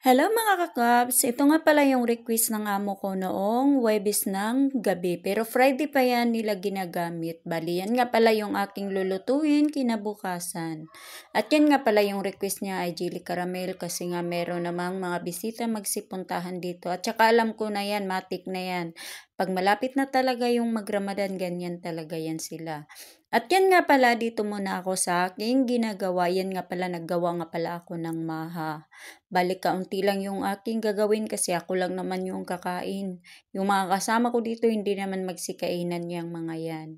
Hello mga kakabs! Ito nga pala yung request ng amo ko noong Huwebes ng gabi. Pero Friday pa yan nila ginagamit. Bali, yan nga pala yung aking lulutuin kinabukasan. At yan nga pala yung request niya ay chili caramel kasi nga meron namang mga bisita magsipuntahan dito. At saka alam ko na yan, matik na yan. Pag malapit na talaga yung mag-Ramadan, ganyan talaga yan sila. At yan nga pala, dito muna ako sa aking ginagawa. Yan nga pala, naggawa nga pala ako ng maha. Balik kaunti lang yung aking gagawin kasi ako lang naman yung kakain. Yung mga kasama ko dito hindi naman magsikainan yung mga yan.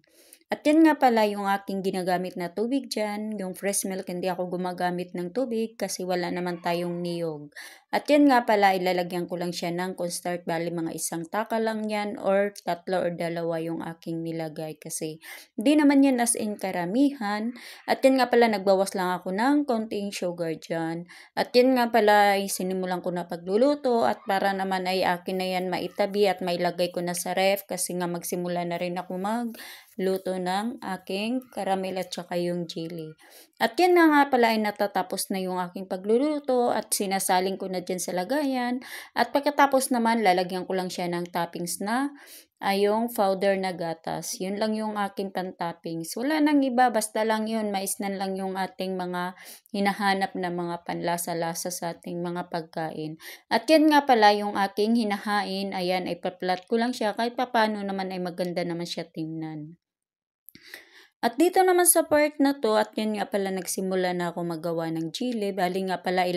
At yan nga pala yung aking ginagamit na tubig dyan. Yung fresh milk, hindi ako gumagamit ng tubig kasi wala naman tayong niyog. At yan nga pala, ilalagyan ko lang siya ng cornstarch. Bali mga isang taka lang yan or tatlo or dalawa yung aking nilagay kasi hindi naman yan as in karamihan. At yan nga pala, nagbawas lang ako ng konting sugar dyan. At yan nga pala ay sinimulan ko na pagluluto at para naman ay akin na yan maitabi at mailagay ko na sa ref kasi nga magsimula na rin ako magluto ng aking caramel at saka yung chili. At yan na nga pala ay natatapos na yung aking pagluluto at sinasaling ko na dyan sa lagayan. At pagkatapos naman lalagyan ko lang siya ng toppings na ay yung powder na gatas. Yun lang yung aking pan-toppings. Wala nang iba, basta lang yun. Maisnan lang yung ating mga hinahanap na mga panlasa-lasa sa ating mga pagkain. At yan nga pala yung aking hinahain. Ayan, ay paplat ko lang siya. Kahit papano naman ay maganda naman siya tingnan. At dito naman sa part na to, at yun nga pala nagsimula na ako magawa ng chili. Bali nga pala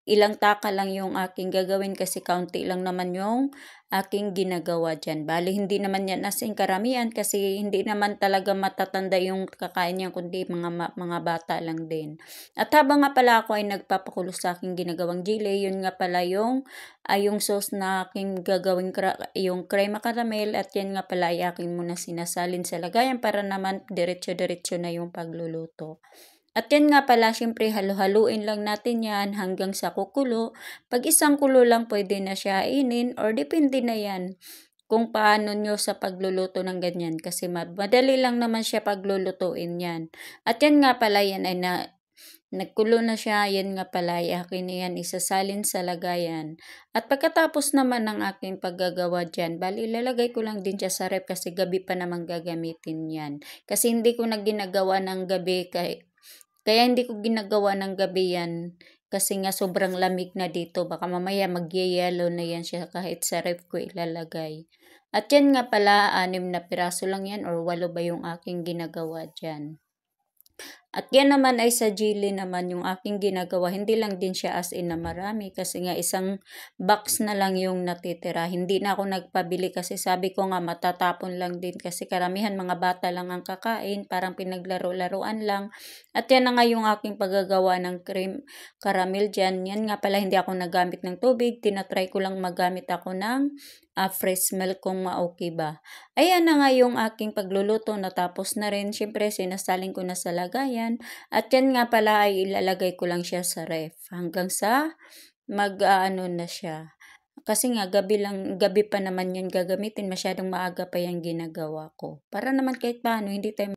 ilang taka lang yung aking gagawin kasi kaunti lang naman yung aking ginagawa dyan. Bali, hindi naman yan as in karamihan kasi hindi naman talaga matatanda yung kakain niyan kundi mga bata lang din. At habang nga pala ako ay nagpapakulo sa aking ginagawang chili, yun nga pala yung sauce na aking gagawin yung crema caramel at yan nga pala ay aking muna sinasalin sa lagayan para naman diretso-diretso na yung pagluluto. At yan nga pala, syempre halo-haluin lang natin yan hanggang sa kukulo. Pag isang kulo lang pwede na siya inin or depende na yan kung paano nyo sa pagluluto ng ganyan. Kasi madali lang naman siya paglulutuin yan. At yan nga pala, yan ay nagkulo na siya, yan nga pala ay akin na yan isasalin sa lagayan. At pagkatapos naman ng aking paggagawa dyan, bali ilalagay ko lang din siya sa ref kasi gabi pa naman gagamitin yan. Kasi hindi ko na ginagawa ng gabi kaya hindi ko ginagawa ng gabi yan kasi nga sobrang lamig na dito. Baka mamaya magyayelo na yan siya kahit sa ref ko ilalagay. At yan nga pala, 6 na piraso lang yan or 8 ba yung aking ginagawa dyan. At yan naman ay sa chili naman yung aking ginagawa. Hindi lang din siya as in na marami kasi nga isang box na lang yung natitira. Hindi na ako nagpabili kasi sabi ko nga matatapon lang din kasi karamihan mga bata lang ang kakain. Parang pinaglaro-laruan lang. At yan na nga yung aking paggagawa ng cream caramel dyan. Yan nga pala hindi ako nagamit ng tubig. Tinatry ko lang magamit ako ng fresh milk kung ma-okay ba. Ayan na nga yung aking pagluluto. Natapos na rin. Siyempre sinasaling ko na sa lagayan. At yan nga pala ay ilalagay ko lang siya sa ref hanggang sa mag-ano na siya. Kasi nga gabi pa naman yan gagamitin, masyadong maaga pa yan ginagawa ko. Para naman kahit paano hindi tayo